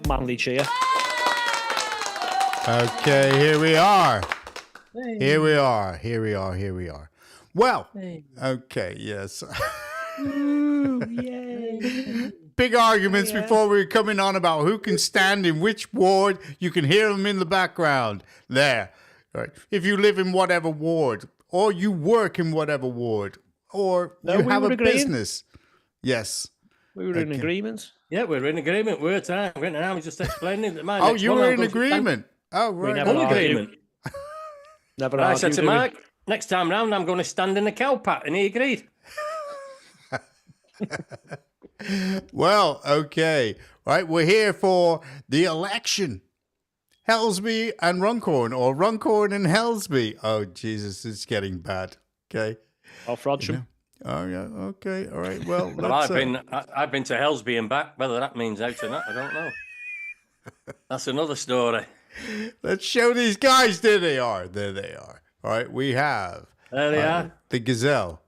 manly cheer. Okay, here we are. Hey. Here we are. Well, okay, yes. Ooh, yay. Big arguments before we were coming on about who can stand in which ward. You can hear them in the background there. Right. If you live in whatever ward, or you work in whatever ward, or you have a business. Yes. We were in agreement. Yeah, we're in agreement. We're time. I'm just explaining that. Oh, you were in agreement. Oh, right. We never in agreement. Never I said to Mark, next time round, I'm going to stand in a cow pat, and he agreed. Well, okay. Right, we're here for the election. Helsby and Runcorn, or Runcorn and Helsby. Oh, Jesus, it's getting bad. Okay. I'll Frodsham. You know? Oh, yeah. Okay. All right. Well, well, I've been to Helsby and back. Whether that means out or not, I don't know. That's another story. Let's show these guys. There they are. There they are. All right. We have. There they are. The Gazelle.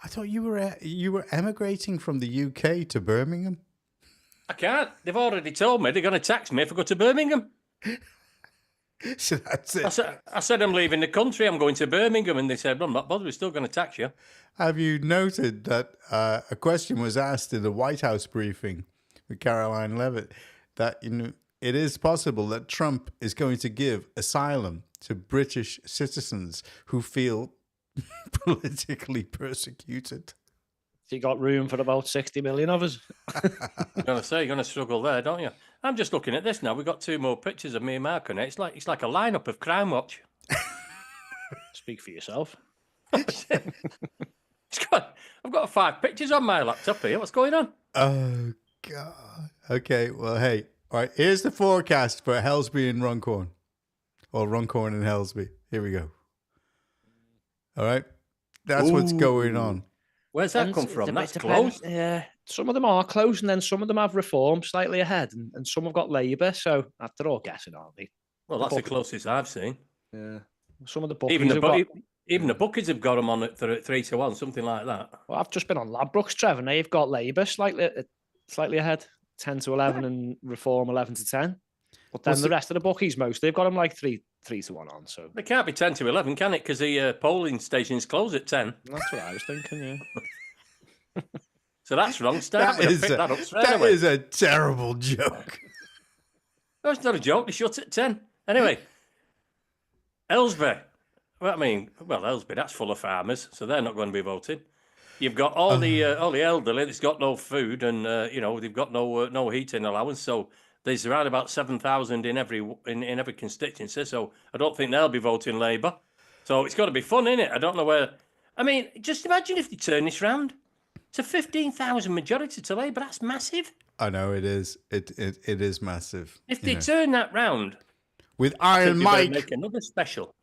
I thought you were emigrating from the UK to Birmingham. I can't. They've already told me they're going to tax me if I go to Birmingham. So that's it. I said I'm leaving the country. I'm going to Birmingham, and they said, "Well, I'm not bothered. We're still going to tax you." Have you noted that a question was asked in the White House briefing with Caroline Leavitt that it is possible that Trump is going to give asylum to British citizens who feel politically persecuted? You got room for about 60 million of us. I'm going to say you're going to struggle there, don't you? I'm just looking at this now. We've got 2 more pictures of me and Mark on it. It's like a lineup of Crime Watch. Speak for yourself. I've got 5 pictures on my laptop here. What's going on? Oh, God. Okay, well, hey. All right, here's the forecast for Helsby and Runcorn. Or Runcorn and Helsby. Here we go. All right? That's what's going on. Where's that come from? That's close. Yeah, some of them are close, and then some of them have Reform slightly ahead, and some have got Labour. So they're all guessing, aren't they? Well, that's the closest I've seen. Yeah, some of the bookies even the bookies have got them on at 3-1, something like that. Well, I've just been on Ladbrokes, Trevor, and they've got Labour slightly ahead, 10-11, and Reform 11-10. But then the rest of the bookies, they've got them like 3-1 on. So it can't be 10-11, can it? Because the polling stations close at 10. That's what I was thinking. Yeah. So that's wrong. That is a terrible joke. No, it's not a joke. They shut at 10. Anyway, Helsby. Well, Helsby, that's full of farmers, so they're not going to be voting. You've got all the elderly that's got no food, and they've got no heating allowance. So there's around about 7,000 in every constituency. So I don't think they'll be voting Labour. So it's got to be fun, innit? I don't know where. I mean, just imagine if they turn this round. It's a 15,000 majority to Labour. That's massive. I know it is. It is massive. If they turn that round with Iron Mike, make another special.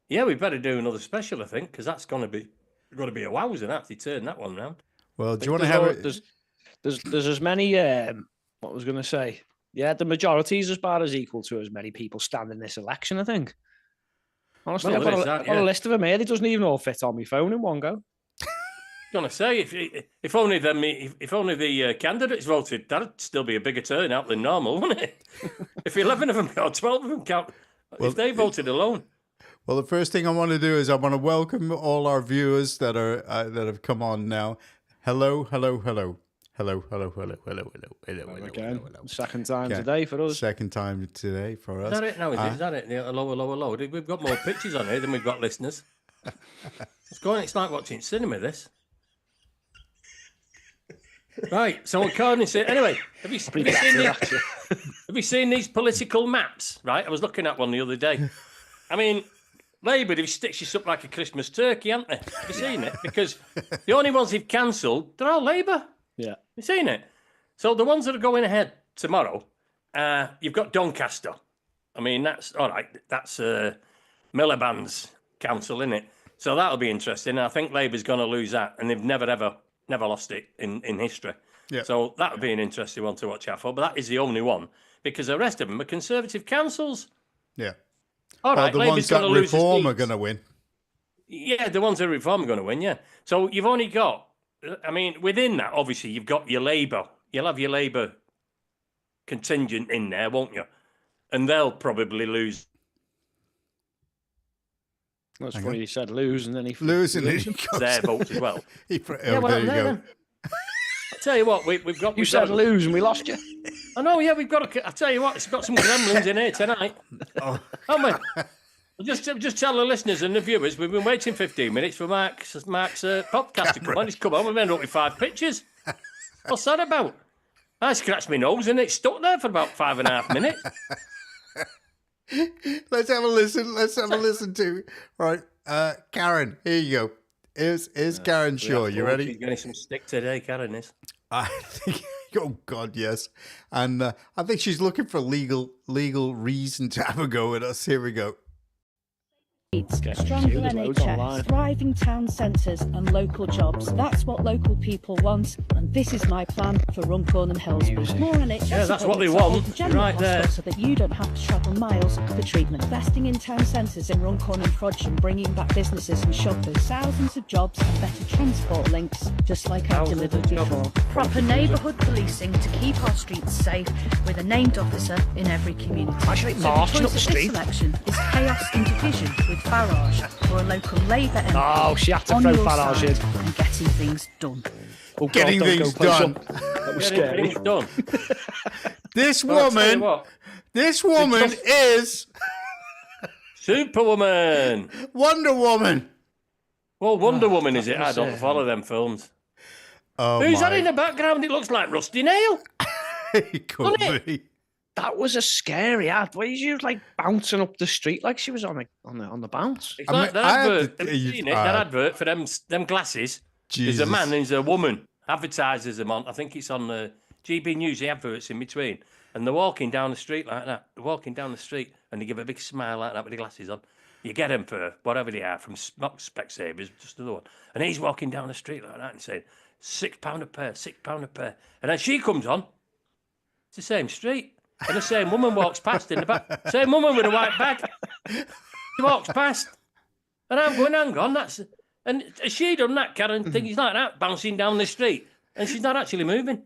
Yeah, we better do another special, I think, because that's going to be a wowzer. That if they turn that one round. Well, do you want to have it? There's as many. What was going to say? Yeah, the majority is about as equal to as many people stand in this election. I think. Honestly, I've got a list of them here. They doesn't even all fit on my phone in one go. I'm gonna say if only the candidates voted, that'd still be a bigger turnout than normal, wouldn't it? If 11 of them or 12 of them count, if they voted alone. Well, the first thing I want to do is I want to welcome all our viewers that have come on now. Hello. Again, second time today for us. Second time today for us. Is that it now? Is that it? Yeah, lower. We've got more pictures on here than we've got listeners. It's like watching cinema, this. Right, so according to... Anyway, have you seen these political maps? Right, I was looking at one the other day. I mean, Labour, they've stitched this up like a Christmas turkey, haven't they? Have you seen it? Because the only ones they've cancelled, they're all Labour. Yeah. You've seen it? So the ones that are going ahead tomorrow, you've got Doncaster. I mean, that's... All right, that's Miliband's council, isn't it? So that'll be interesting. I think Labour's going to lose that, and they've never lost it in history. Yeah. So that would be an interesting one to watch out for. But that is the only one, because the rest of them are Conservative councils. Yeah. All right, the Labour's ones that Reform are going to win. Yeah, the ones that Reform are going to win, yeah. So you've only got, I mean, within that, obviously, you've got your Labour. You'll have your Labour contingent in there, won't you? And they'll probably lose. That's funny. He said lose, and then he losing their votes as well. There you go. I tell you what, we've got. You said lose, and we lost you. I know. Yeah, we've got. I tell you what, it's got some gremlins in here tonight. Haven't we? Just tell the listeners and the viewers we've been waiting 15 minutes for Mark's podcast to come on. He's come on. We've ended up with 5 pictures. What's that about? I scratched my nose and it's stuck there for about 5.5 minutes. Let's have a listen to right. Karen, here you go. Here's Karen Shaw. You ready? She's getting some stick today, Karen is. I think. Oh God, yes. And I think she's looking for legal reason to have a go with us. Here we go. Stronger NHS, thriving town centres and local jobs. That's what local people want, and this is my plan for Runcorn and Helsby. More NHS. Yeah, that's what they want. Right there. So that you don't have to travel miles for treatment. Investing in town centres in Runcorn and Frodsham, bringing back businesses and shoppers, thousands of jobs and better transport links, just like I've delivered before. Proper neighbourhood policing to keep our streets safe, with a named officer in every community. Actually, marching up the street. This election is chaos and division with Farage or a local Labour MP. Oh, she had to throw Farage in. And getting things done. Oh, getting things done. That was scary. Done. This woman is Superwoman. Wonder Woman. Well, Wonder Woman, is it? I don't follow them films. Oh, who's that in the background? It looks like Rusty Nail. It could be. That was a scary ad. Why she was like bouncing up the street like she was on the bounce. It's like that advert. Have you seen it? That advert for them glasses. Jesus. There's a man and there's a woman. Advertises them on. I think it's on the GB News. The adverts in between, and they're walking down the street like that. They're walking down the street and they give a big smile like that with the glasses on. You get them for whatever they are, from Specsavers, just another one. And he's walking down the street like that and saying, £6 a pair, £6 a pair. And then she comes on. It's the same street. And the same woman walks past in the back. Same woman with a white bag. She walks past. And I'm going, hang on, that's... And has she done that, Karen? Things like that, bouncing down the street. And she's not actually moving.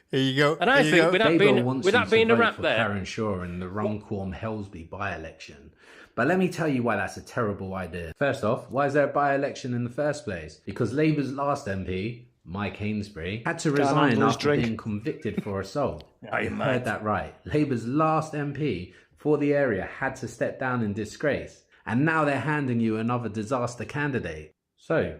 Here you go. And I think with that being a rap there... Karen Shaw in the Runcorn Helsby by-election. But let me tell you why that's a terrible idea. First off, why is there a by-election in the first place? Because Labour's last MP, Mike Hainsbury, had to resign after being convicted for assault. You heard that right. Labour's last MP for the area had to step down in disgrace. And now they're handing you another disaster candidate. So,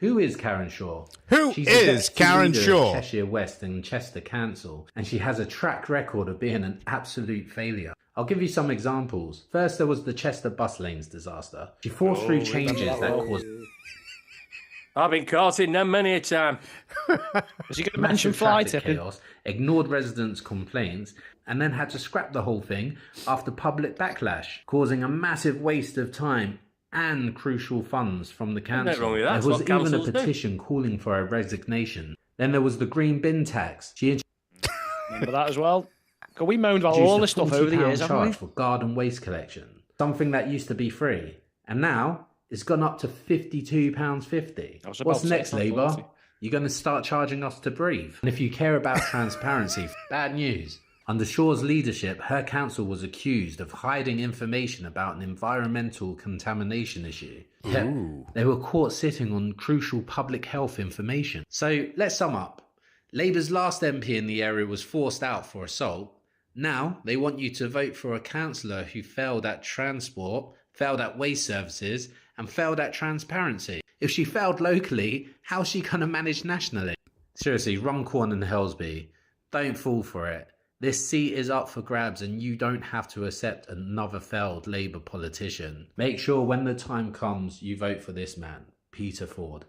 who is Karen Shaw? She's is Karen Shaw? Cheshire West and Chester Council, and she has a track record of being an absolute failure. I'll give you some examples. First, there was the Chester bus lanes disaster. She forced through changes that caused... I've been caught in them many a time. Was he going to mention fly tipping? Chaos, ignored residents' complaints, and then had to scrap the whole thing after public backlash, causing a massive waste of time and crucial funds from the council. There was even a petition calling for a resignation. Then there was the green bin tax. Remember that as well? Because we moaned about all this stuff over the years, haven't we? For garden waste collection, something that used to be free, and now it's gone up to £52.50. What's next, Labour? You're going to start charging us to breathe. And if you care about transparency, bad news. Under Shaw's leadership, her council was accused of hiding information about an environmental contamination issue. Yet, they were caught sitting on crucial public health information. So let's sum up. Labour's last MP in the area was forced out for assault. Now they want you to vote for a councillor who failed at transport, failed at waste services, and failed at transparency. If she failed locally, how's she going to manage nationally? Seriously, Runcorn and Helsby, don't fall for it. This seat is up for grabs and you don't have to accept another failed Labour politician. Make sure when the time comes you vote for this man, Peter Ford.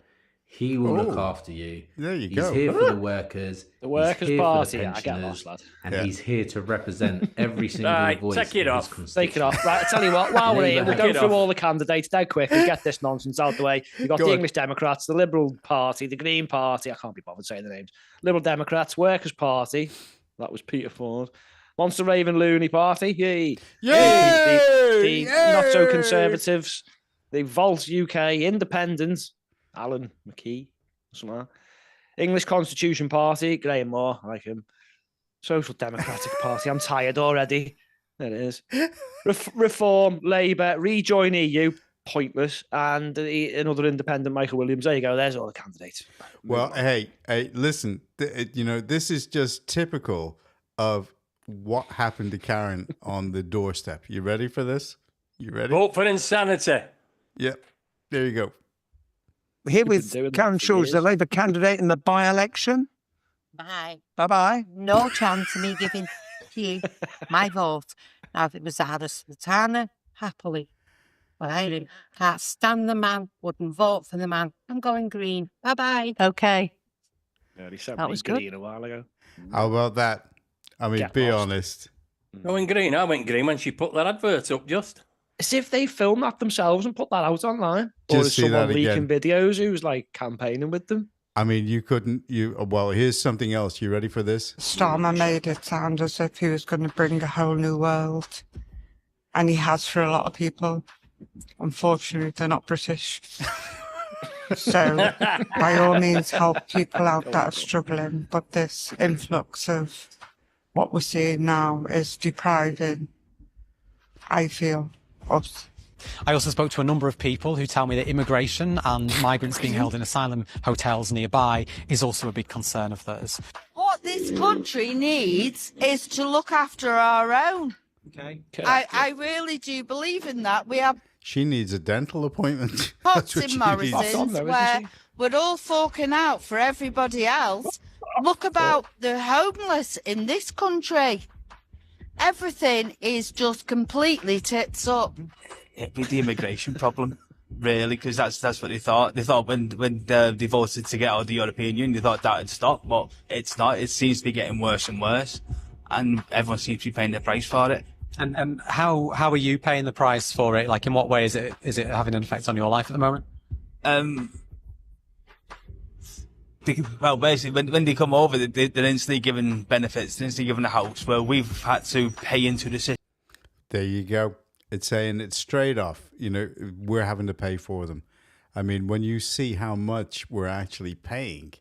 He will look after you. There you go. He's here for the workers. The Workers' Party. I get lost, lad. And he's here to represent every single voice. Take it off. Take it off. Right, I tell you what, while we're here, we'll go through all the candidates dead quick and get this nonsense out the way. You've got the English Democrats, the Liberal Party, the Green Party. I can't be bothered saying the names. Liberal Democrats, Workers' Party. That was Peter Ford. Monster Raven Looney Party. Yay! Yay! The not so conservatives. The Volt UK Independents. Alan McKee. Something like that. English Constitution Party. Graham Moore. I like him. Social Democratic Party. I'm tired already. There it is. Reform, Labour, rejoin EU. Pointless. And another independent, Michael Williams. There you go. There's all the candidates. Well, hey, listen. This is just typical of what happened to Karen on the doorstep. You ready for this? You ready? Vote for insanity. Yep. There you go. Here with Karen Schulz, the Labour candidate in the by-election. Bye. Bye-bye. No chance of me giving you my vote. Now, if it was Ada Sultana, happily. But I can't stand the man, wouldn't vote for the man. I'm going green. Bye-bye. Okay. Yeah, he said That was good. green a while ago. How about that? I mean, be honest. Going green. I went green when she put that advert up, just. As if they filmed that themselves and put that out online. Or Just is see someone that leaking again. videos who's like campaigning with them? I mean, well, here's something else. You ready for this? Starmer made it sound as if he was going to bring a whole new world. And he has for a lot of people. Unfortunately, they're not British. So, by all means, help people out that are struggling. But this influx of what we're seeing now is depriving, I feel, us. I also spoke to a number of people who tell me that immigration and migrants being held in asylum hotels nearby is also a big concern of theirs. What this country needs is to look after our own. Okay. I really do believe in that. We have She needs a dental appointment. pots That's what in she Morrison's needs. where we're all forking out for everybody else. Look about the homeless in this country. Everything is just completely tits up. With the immigration problem, really, because that's what they thought. They thought when they voted to get out of the European Union, they thought that would stop, but it's not. It seems to be getting worse and worse, and everyone seems to be paying the price for it. And how are you paying the price for it? Like, in what way is it having an effect on your life at the moment? Well, basically, when they come over, they're instantly given benefits, they're instantly given a house, where we've had to pay into the system. There you go. It's saying it's straight off. We're having to pay for them. I mean, when you see how much we're actually paying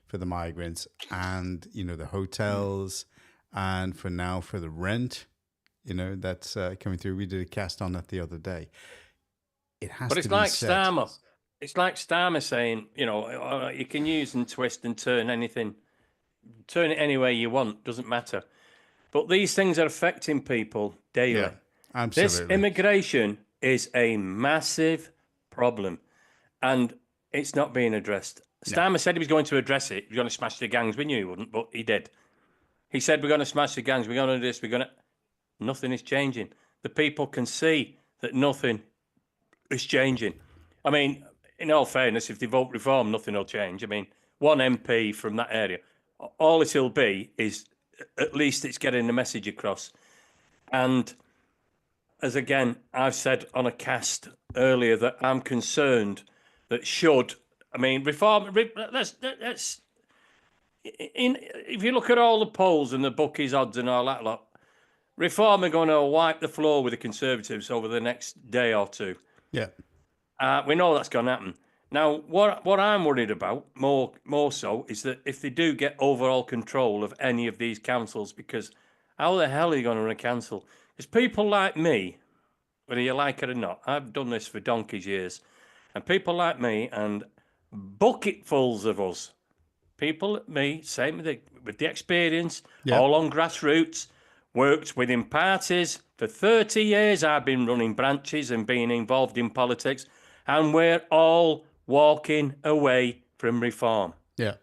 for the migrants and, the hotels and for the rent, that's coming through. We did a cast on that the other day. It has to be But it's like said. Starmer. It's like Starmer saying, you can use and twist and turn anything. Turn it any way you want. Doesn't matter. But these things are affecting people daily. Yeah. Absolutely. This immigration is a massive problem, and it's not being addressed. Starmer said he was going to address it. He was going to smash the gangs. We knew he wouldn't, but he did. He said, we're going to smash the gangs. We're going to do this. Nothing is changing. The people can see that nothing is changing. I mean, in all fairness, if they vote reform, nothing will change. I mean, one MP from that area, all it'll be is at least it's getting the message across. And as again, I've said on a cast earlier that I'm concerned that reform. If you look at all the polls and the bookies odds and all that lot, reform are going to wipe the floor with the Conservatives over the next day or two. Yeah, we know that's going to happen. Now, what I'm worried about more so is that if they do get overall control of any of these councils, because how the hell are you going to run a council? It's people like me, whether you like it or not. I've done this for donkey's years. And people like me and bucketfuls of us, people like me, same with the experience, all on grassroots, worked within parties. For 30 years I've been running branches and being involved in politics, and we're all walking away from reform. Yeah.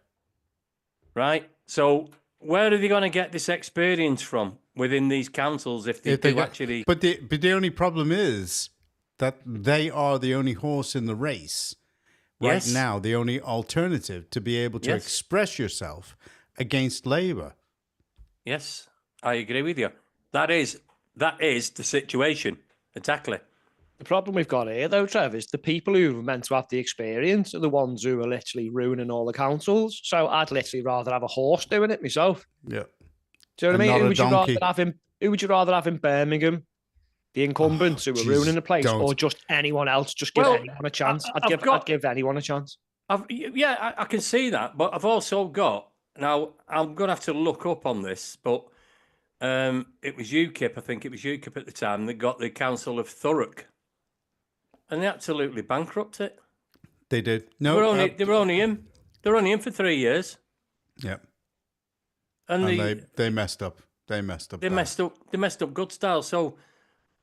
Right? So where are they going to get this experience from within these councils if they do actually... But the only problem is that they are the only horse in the race right now, the only alternative to be able to express yourself against Labour. Yes, I agree with you. That is the situation. Exactly. The problem we've got here, though, Trev, is the people who are meant to have the experience are the ones who are literally ruining all the councils. So I'd literally rather have a horse doing it myself. Yeah. Do you know what I mean? Who would you rather have in Birmingham? The incumbents who are ruining the place, or just anyone else? Just give anyone a chance. I'd give anyone a chance. I can see that, but I've also got Now, I'm going to have to look up on this, but it was UKIP, I think it was UKIP at the time, that got the council of Thurrock. And they absolutely bankrupted it. They did. No, they were only in for 3 years. Yeah. And they messed up. They messed up. They messed up good style. So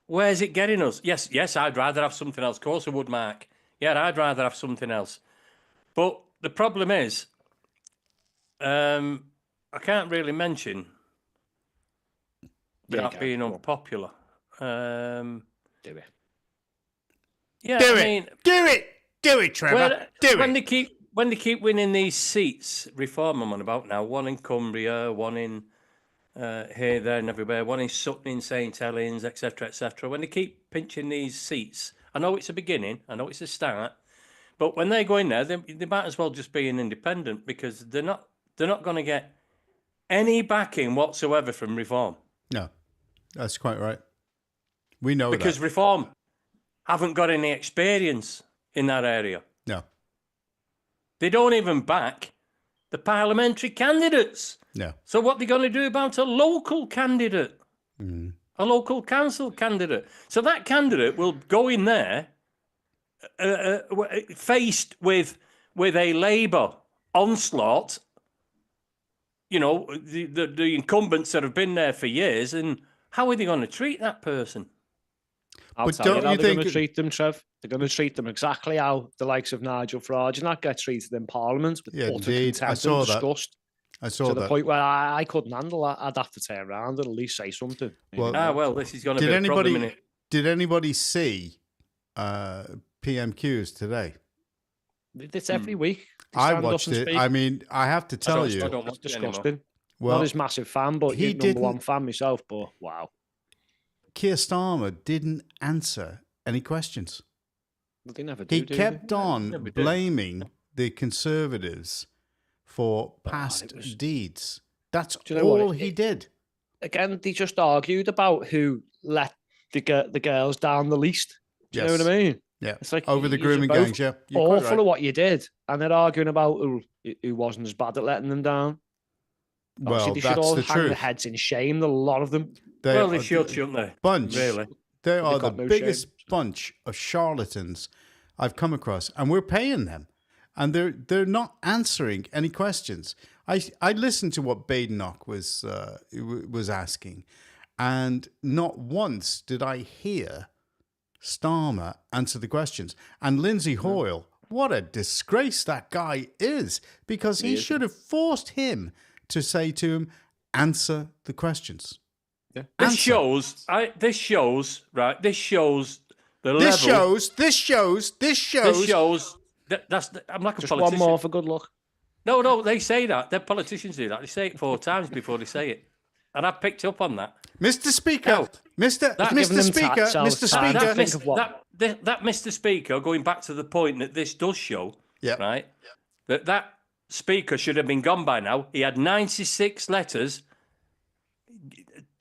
where's it getting us? Yes, I'd rather have something else. Of course I would, Mark. Yeah, I'd rather have something else. But the problem is, I can't really mention without being unpopular. Do it. Yeah, do it, Trevor. When they keep winning these seats, Reform I'm on about now. One in Cumbria, one in here, there, and everywhere. One in Sutton, in St Helens, etc., etc. When they keep pinching these seats, I know it's a beginning, I know it's a start, but when they go in there, they might as well just be an independent, because they're not going to get any backing whatsoever from Reform. No, that's quite right. We know because Reform haven't got any experience in that area. No. They don't even back the parliamentary candidates. No. So what are they going to do about a local candidate? A local council candidate? So that candidate will go in there faced with a Labour onslaught, the incumbents that have been there for years, and how are they going to treat that person? I'll tell you how they're going to treat them, Trev. They're going to treat them exactly how the likes of Nigel Farage and that get treated in Parliament, with utter contempt and disgust. I saw to that. the point where I couldn't handle that. I'd have to turn around and at least say something. Well, this is going to be a problem in it. Did anybody see PMQs today? It's every week. I watched it. I mean, I have to tell you, it's disgusting. Well, not his massive fan, but he's number one fan myself. But wow. Keir Starmer didn't answer any questions. Well, they never do. He kept on blaming the Conservatives for past deeds. That's all he did. Again, they just argued about who let the girls down the least. Do you know what I mean? Yeah. It's like over the grooming gangs. Yeah, awful of what you did, and they're arguing about who wasn't as bad at letting them down. Well, obviously, they should all hang their heads in shame. A lot of them. They should, shouldn't they? Bunch. Really? They are the biggest bunch of charlatans I've come across, and we're paying them, and they're not answering any questions. I listened to what Badenoch was asking, and not once did I hear Starmer answer the questions. And Lindsay Hoyle, what a disgrace that guy is, because he should have forced him to say to him, answer the questions. Yeah. This shows the level. This shows. I'm like a just politician. One more for good luck. No, they say that. Their politicians do that. They say it 4 times before they say it. And I picked up on that. Mr. Speaker, Mr. Speaker, going back to the point that this does show, right? That Speaker should have been gone by now. He had 96 letters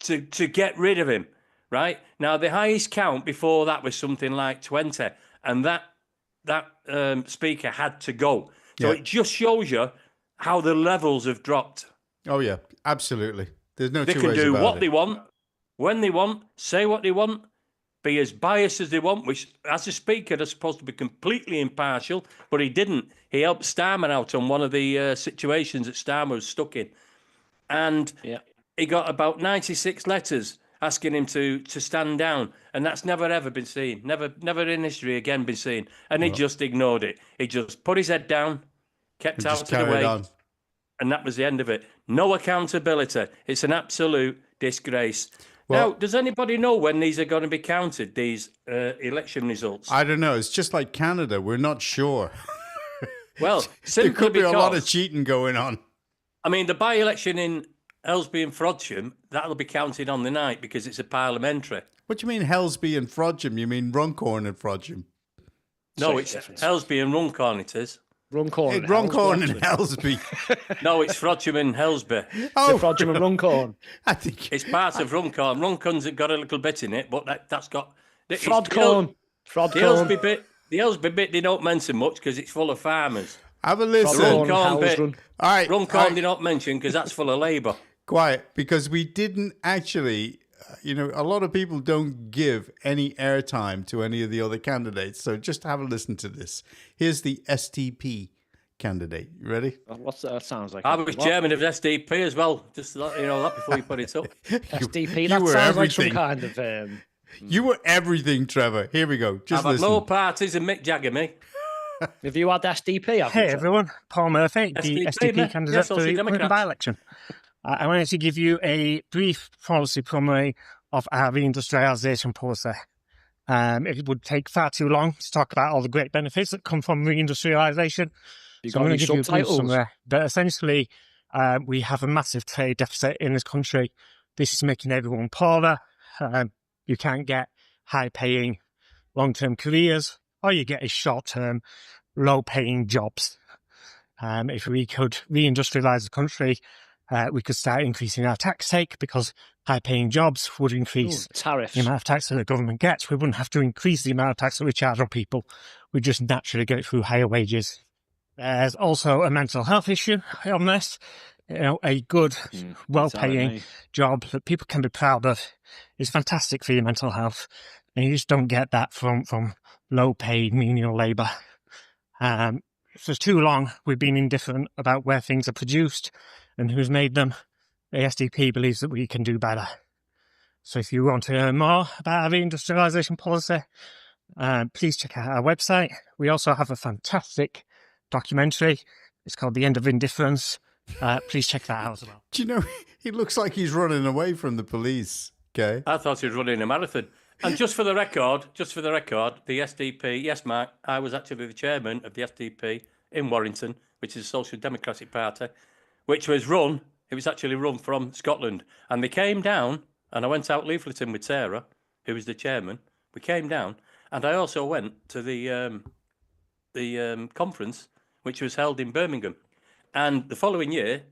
to get rid of him, right? Now, the highest count before that was something like 20, and that Speaker had to go. So it just shows you how the levels have dropped. Oh, yeah, absolutely. There's no two ways about it. They can do what they want, when they want, say what they want, be as biased as they want, which, as a Speaker, they're supposed to be completely impartial, but he didn't. He helped Starmer out on one of the situations that Starmer was stuck in. And he got about 96 letters asking him to stand down, and that's never, ever been seen. Never in history again been seen. And he just ignored it. He just put his head down, kept out of the way, and that was the end of it. No accountability. It's an absolute disgrace. Well, now, does anybody know when these are going to be counted, these election results? I don't know. It's just like Canada. We're not sure. Well, there could be a lot of cheating going on. I mean, the by-election in Helsby and Frodsham, that'll be counted on the night because it's a parliamentary. What do you mean Helsby and Frodsham? You mean Runcorn and Frodsham? No, it's Helsby and Runcorn, it is. Runcorn and Helsby. No, it's Frodsham and Helsby. Oh, Frodsham and Runcorn. I think it's part of Runcorn. Runcorn's got a little bit in it, but that's got Frodcorn. The Helsby bit, they don't mention much because it's full of farmers. Have a listen. The Runcorn bit. All right. Runcorn did not mention because that's full of Labour. Quiet, because we didn't actually, a lot of people don't give any airtime to any of the other candidates. So just have a listen to this. Here's the STP candidate. You ready? What's that? Sounds like I was chairman of SDP as well. Just to let you know that before you put it up. SDP. That sounds everything. Like some kind of. You were everything, Trevor. Here we go. Just I've listen. had more parties than Mick Jagger, me. Have you had SDP? Hey everyone, Paul Murphy, the SDP candidate for the by-election. I wanted to give you a brief policy summary of our reindustrialisation policy. It would take far too long to talk about all the great benefits that come from reindustrialisation. So I'm going to give you a brief summary. But essentially, we have a massive trade deficit in this country. This is making everyone poorer. You can't get high-paying long-term careers. All you get is short-term, low-paying jobs. If we could reindustrialise the country, we could start increasing our tax take because high-paying jobs would increase tariffs. The amount of tax that the government gets. We wouldn't have to increase the amount of tax that we charge on people. We just naturally get it through higher wages. There's also a mental health issue on this. A good, well-paying job that people can be proud of is fantastic for your mental health. And you just don't get that from low-paid menial labour. For too long, we've been indifferent about where things are produced and who's made them. The SDP believes that we can do better. So if you want to learn more about our reindustrialisation policy, please check out our website. We also have a fantastic documentary. It's called The End of Indifference. Please check that out as well. Do you know, he looks like he's running away from the police, okay? I thought he was running a marathon. And just for the record, the SDP, yes, Mark, I was actually the chairman of the SDP in Warrington, which is a Social Democratic Party, which was actually run from Scotland. And they came down, and I went out leafleting with Sarah, who was the chairman. We came down, and I also went to the conference, which was held in Birmingham. And the following year,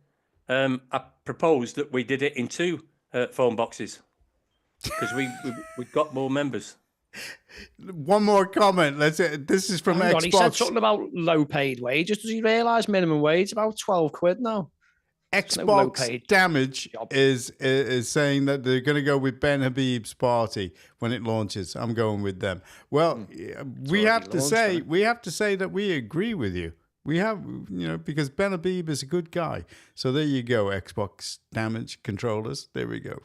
I proposed that we did it in 2 phone boxes. Because we got more members. One more comment. This is from Xbox. He said something about low-paid wages. Does he realise minimum wage is about 12 quid now? Xbox Damage is saying that they're going to go with Ben Habib's party when it launches. I'm going with them. Well, we have to say that we agree with you. We have, because Ben Habib is a good guy. So there you go, Xbox Damage controllers. There we go.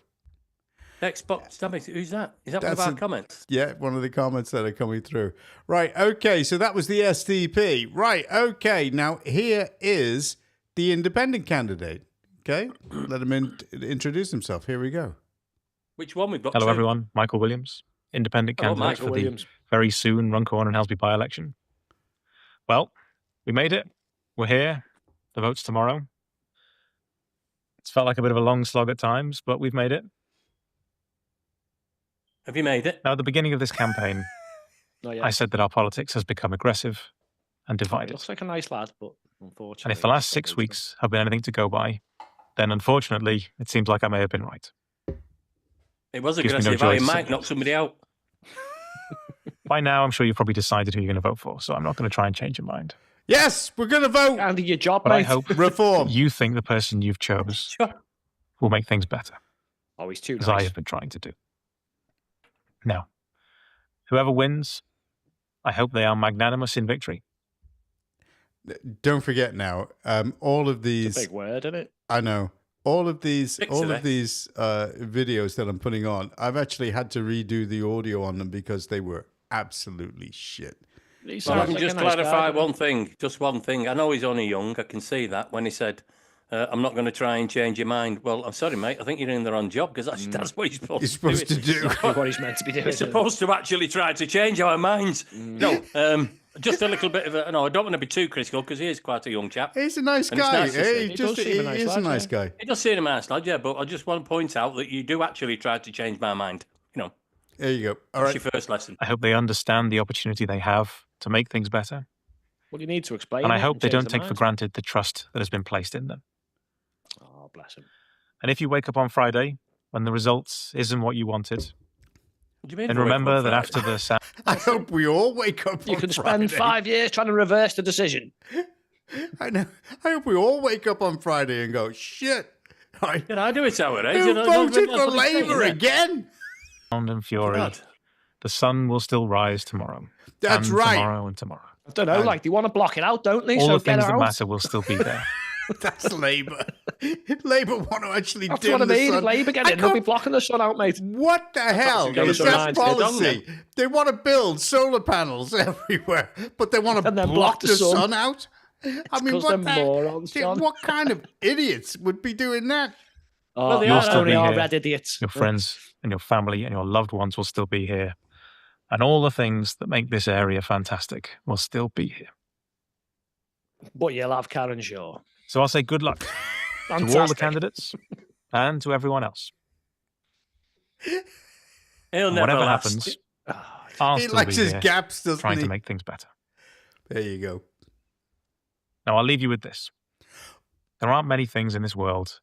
Xbox Damage, who's that? Is that one of our comments? Yeah, one of the comments that are coming through. Right, okay, so that was the SDP. Right, okay, now here is the independent candidate. Okay, let him introduce himself. Here we go. Which one we've got? Hello, everyone. Michael Williams, independent candidate for the very soon Runcorn and Helsby by-election. Well, we made it. We're here. The vote's tomorrow. It's felt like a bit of a long slog at times, but we've made it. Have you made it? Now, at the beginning of this campaign, I said that our politics has become aggressive and divided. Looks like a nice lad, but unfortunately... And if the last 6 weeks have been anything to go by, then unfortunately, it seems like I may have been right. It was aggressive. I might knock somebody out. By now, I'm sure you've probably decided who you're going to vote for, so I'm not going to try and change your mind. Yes, we're going to vote. And your job, but mate. I hope reform. You think the person you've chose will make things better. Oh, he's too nice. As I have been trying to do. Now, whoever wins, I hope they are magnanimous in victory. Don't forget now, all of these... It's a big word, isn't it? I know. All of these videos that I'm putting on, I've actually had to redo the audio on them because they were absolutely shit. Well, let me just clarify one thing. Just one thing. I know he's only young. I can see that when he said, I'm not going to try and change your mind. Well, I'm sorry, mate. I think you're in the wrong job because that's what he's supposed to do. What he's meant to be doing. He's supposed to actually try to change our minds. No, just a little bit of a... No, I don't want to be too critical because he is quite a young chap. He's a nice guy. He is a nice guy. He does seem a nice lad, yeah, but I just want to point out that you do actually try to change my mind. There you go. All That's right. your first lesson. I hope they understand the opportunity they have to make things better. Well, you need to explain. And I hope they don't take for granted the trust that has been placed in them. Oh, bless him. And if you wake up on Friday when the results isn't what you wanted, what do you mean then remember that after the... I hope we all wake up You can spend 5 years trying to reverse the decision. I know. I hope we all wake up on Friday and go, shit. Can I do it our age? Who voted for Labour again? And fury. God. The sun will still rise tomorrow. That's and right. Tomorrow and tomorrow. I don't know, like, they want to block it out, don't they? All so the things get that out. matter will still be there. That's Labour. Labour want to actually That's dim what I mean. the sun. If Labour get in, they'll be blocking the sun out, mate. What the hell is that policy? They want to build solar panels everywhere, but they want to block the sun out? I mean, what kind of idiots would be doing that? Oh, you'll still be are here. red idiots. Your friends and your family and your loved ones will still be here. And all the things that make this area fantastic will still be here. But you'll have Karen Shaw. So I'll say good luck to all the candidates and to everyone else. Whatever happens, I'll he still likes be his here gaps, doesn't trying he? to make things better. There you go. Now, I'll leave you with this. There aren't many things in this world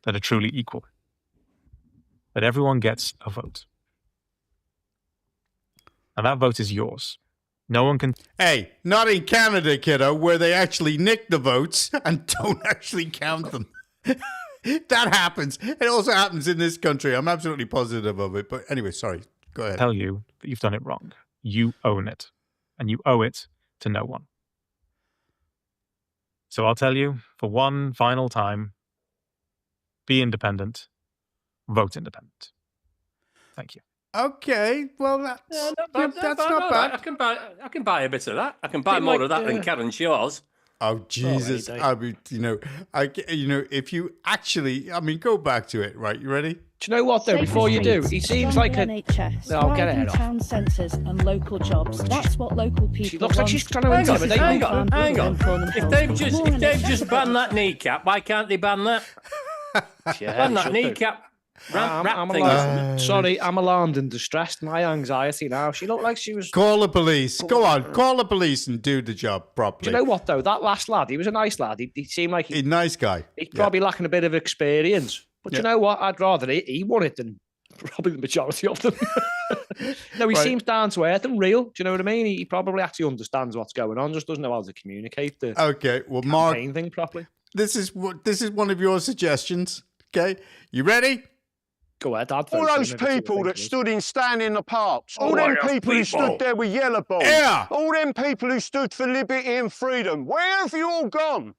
that are truly equal. But everyone gets a vote. And that vote is yours. No one can... Hey, not in Canada, kiddo, where they actually nick the votes and don't actually count them. That happens. It also happens in this country. I'm absolutely positive of it. But anyway, sorry. Go ahead. Tell you that you've done it wrong. You own it. And you owe it to no one. So I'll tell you, for one final time, be independent. Vote independent. Thank you. Okay, well, that's not bad. I can buy a bit of that. I can buy more of that than Karen Shaw's. Oh Jesus! I mean, if you actually, go back to it, right? You ready? Do you know what though? Before you do, he seems like a NHS, no, get it off. town centres and local jobs. That's what local people. She looks like she's trying to intimidate me. Hang on. If they've just banned that kneecap, why can't they ban that? Ban that kneecap. Sorry, I'm alarmed and distressed. My anxiety now. She looked like she was... Call the police. Go on, call the police and do the job properly. Do you know what, though? That last lad, he was a nice lad. He seemed like... He's a nice guy. He's probably lacking a bit of experience. But you know what? I'd rather he won it than probably the majority of them. No, he seems down to earth and real. Do you know what I mean? He probably actually understands what's going on, just doesn't know how to communicate the Mark, thing properly. This is one of your suggestions. Okay, you ready? Go ahead, Dad. All those people that stood in Stand in the Parks, all them people who stood there with yellow balls, all them people who stood for liberty and freedom, where have you all gone?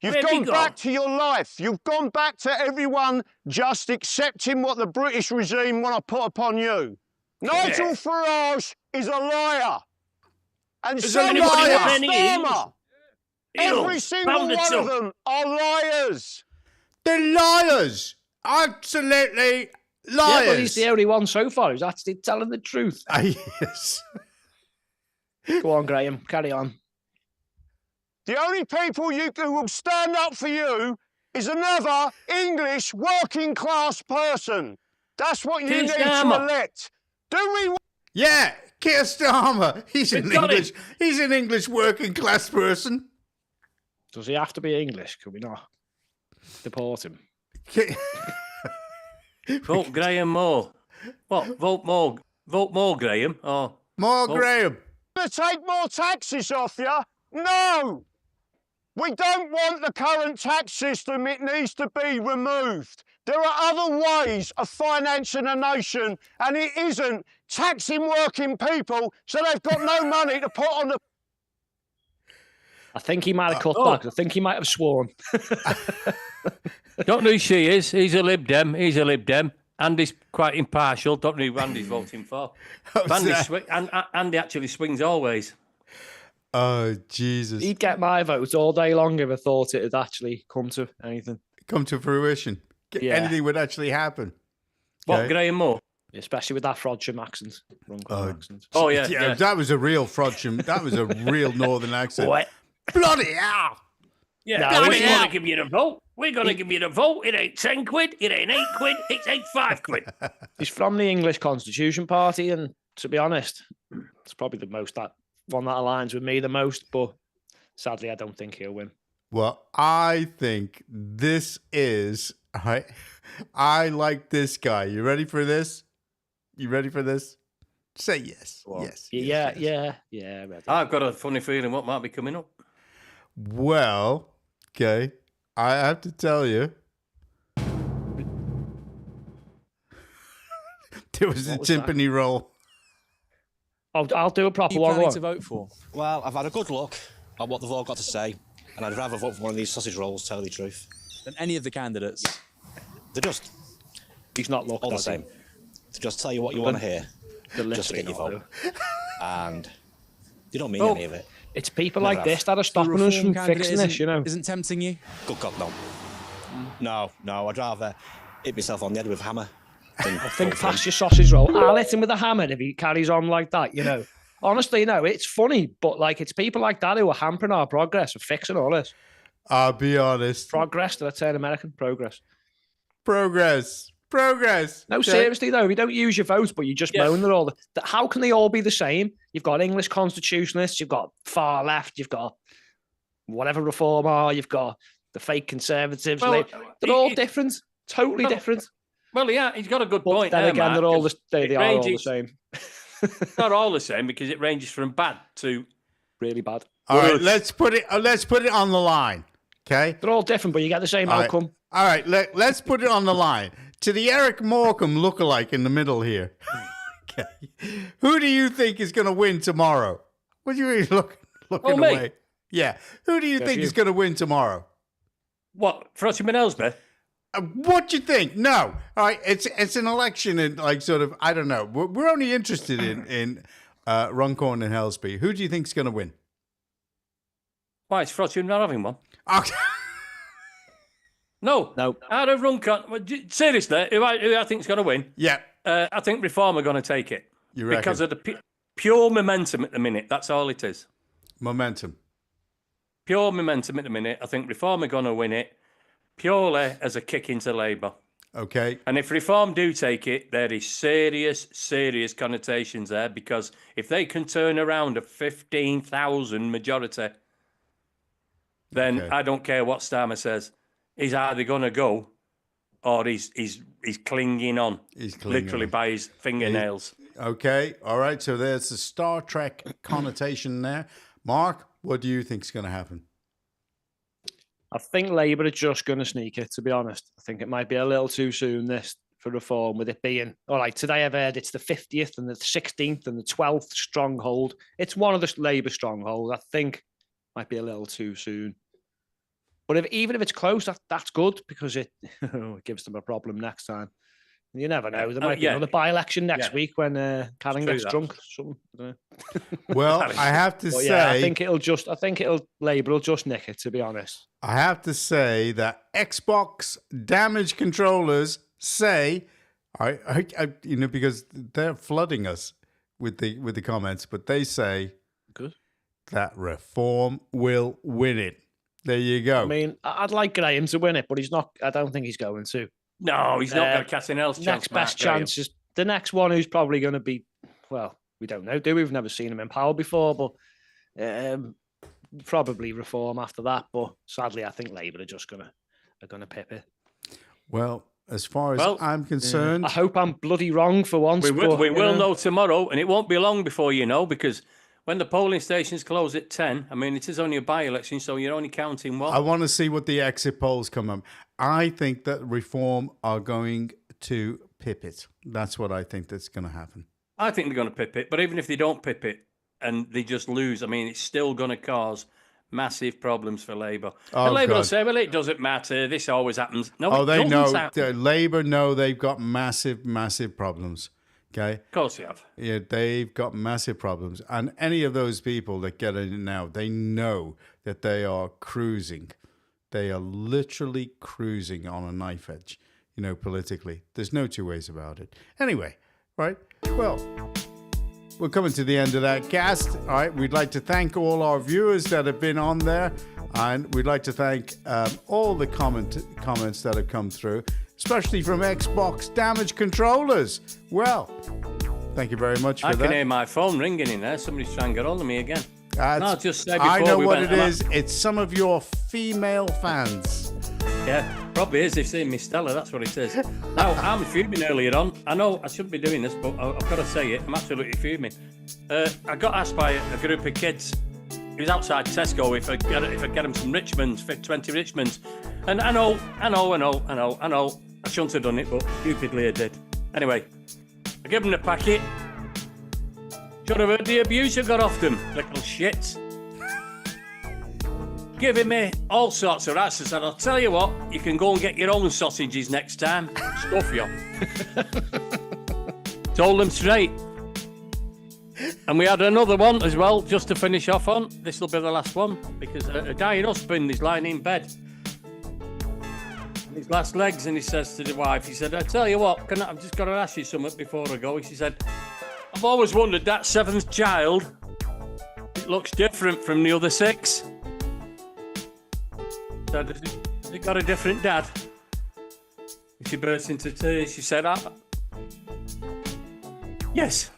You've gone back to your life. You've gone back to everyone just accepting what the British regime want to put upon you. Nigel Farage is a liar. And so is Starmer. Every single one of them are liars. They're liars. Absolutely liars. Yeah, but he's the only one so far who's actually telling the truth. Yes. Go on, Graham. Carry on. The only people who will stand up for you is another English working class person. That's what you need to elect. Do we? Yeah, Keir Starmer. He's an English working class person. Does he have to be English? Could we not deport him? Vote Graham Moore. What? Vote more Graham. Or more Graham. To take more taxes off you? No. We don't want the current tax system. It needs to be removed. There are other ways of financing a nation, and it isn't taxing working people so they've got no money to put on the... I think he might have cut back. I think he might have sworn. Don't know who she is. He's a Lib Dem. Andy's quite impartial. Don't know who Andy's voting for. Andy actually swings always. Oh, Jesus. He'd get my vote all day long if I thought it had actually come to anything. Come to fruition. Anything would actually happen. What, Graham Moore? Especially with that Frodsham accent. Accent. Oh, yeah. That was a real Frodsham. That was a real northern accent. What? Bloody hell! Yeah, we're going to give you the vote. We're going to give you the vote. It ain't 10 quid. It ain't 8 quid. It ain't 5 quid. He's from the English Constitution Party, and to be honest, it's probably the one that aligns with me the most, but sadly, I don't think he'll win. Well, I think this is... I like this guy. You ready for this? Say yes. Well, yes. Yeah. Ready. I've got a funny feeling what might be coming up. Well, okay, I have to tell you, there was a timpani roll. I'll do a proper one. What are you planning to vote for? Well, I've had a good look at what they've all got to say, and I'd rather vote for one of these sausage rolls, tell you the truth. Than any of the candidates? They're just... He's not looked all the same. To just tell you what you want to hear, just to get your vote. And they don't mean any of it. It's people like this that are stopping us from fixing this, you know. Isn't tempting you? Good God, no. No, I'd rather hit myself on the head with a hammer. I think past your sausage roll. I'll hit him with a hammer if he carries on like that, you know. Honestly, no, it's funny, but like it's people like that who are hampering our progress of fixing all this. I'll be honest. Progress, did I turn American? Progress. No, okay. Seriously though, if you don't use your vote, but you just moan at all. How can they all be the same? You've got English constitutionalists, you've got far left, you've got whatever reform are, you've got the fake conservatives. Well, they're all different, totally different. Well, yeah, he's got a good point. Then again, they're all they are all the same. Not all the same because it ranges from bad to really bad. All right, let's put it on the line. Okay, they're all different, but you get the same outcome. All right, let's put it on the line. To the Eric Morecambe lookalike in the middle here. Okay. Who do you think is going to win tomorrow? What are you really looking away? Me? Yeah. Who do you think is going to win tomorrow? What? Runcorn and Helsby? What do you think? No. All right. It's an election in like sort of, I don't know. We're only interested in Runcorn and Helsby. Who do you think is going to win? Why, is Runcorn not having one? Okay. No. Out of Runcorn, seriously, who I think is going to win? Yeah. I think Reform are going to take it. You reckon? Because of the pure momentum at the minute. That's all it is. Momentum. Pure momentum at the minute. I think Reform are going to win it purely as a kick into Labour. Okay. And if Reform do take it, there is serious connotations there because if they can turn around a 15,000 majority, then I don't care what Starmer says. He's either going to go or he's clinging on. He's clinging literally on. by his fingernails. Okay. All right. So there's the Star Trek connotation there. Mark, what do you think is going to happen? I think Labour are just going to sneak it, to be honest. I think it might be a little too soon this for Reform with it being, all right, today I've heard it's the 50th and the 16th and the 12th stronghold. It's one of the Labour strongholds. I think might be a little too soon. But even if it's close, that's good because it gives them a problem next time. You never know. There might be another by-election next week when Karen gets drunk. Well, I have to say, I think Labour will just nick it. To be honest, I have to say that Xbox damage controllers say, because they're flooding us with the comments, but they say that Reform will win it. There you go. I mean, I'd like Graham to win it, but he's not. I don't think he's going to. No, he's not going to catch anyone else's chance. Next best chance is the next one who's probably going to be, well, we don't know, do we? We've never seen him in power before, but probably Reform after that. But sadly, I think Labour are just going to pip it. Well, as far as I'm concerned... I hope I'm bloody wrong for once. We will know tomorrow, and it won't be long before you know, because when the polling stations close at 10, I mean, it is only a by-election, so you're only counting one. I want to see what the exit polls come up. I think that Reform are going to pip it. That's what I think that's going to happen. I think they're going to pip it, but even if they don't pip it and they just lose, I mean, it's still going to cause problems for Labour. And Labour will say, well, it doesn't matter. This always happens. No, they know. Labour know they've got massive problems. Okay. Of course they have. Yeah, they've got massive problems. And any of those people that get in now, they know that they are cruising. They are literally cruising on a knife edge, politically. There's no two ways about it. Anyway, right? Well, we're coming to the end of that cast. All right. We'd like to thank all our viewers that have been on there. And we'd like to thank all the comments that have come through, especially from Xbox damage controllers. Well, thank you very much for that. I can hear my phone ringing in there. Somebody's trying to get hold of me again. Just say I know what it is. It's some of your female fans. Yeah, probably is. They've seen me Stella. That's what it is. Now, I'm fuming earlier on. I know I shouldn't be doing this, but I've got to say it. I'm absolutely fuming. I got asked by a group of kids He was outside Tesco if I get him some Richmonds, 20 Richmonds. And I know. I shouldn't have done it, but stupidly I did. Anyway, I gave him the packet. Should have heard the abuse I got off them, little shits. Giving me all sorts of rats. I said, I'll tell you what, you can go and get your own sausages next time. Stuff you. Told them straight. And we had another one as well, just to finish off on. This will be the last one, because a dying husband is lying in bed. On his last legs, and he says to the wife, he said, I tell you what, I've just got to ask you something before I go. She said, I've always wondered, that 7th child, it looks different from the other 6. So has it got a different dad? She burst into tears. She said, yes.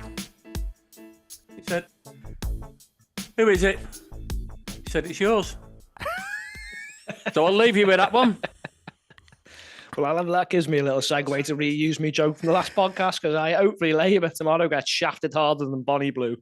He said, who is it? She said, it's yours. So I'll leave you with that one. Well, that gives me a little segue to reuse me joke from the last podcast, because I hopefully Labour tomorrow gets shafted harder than Bonnie Blue.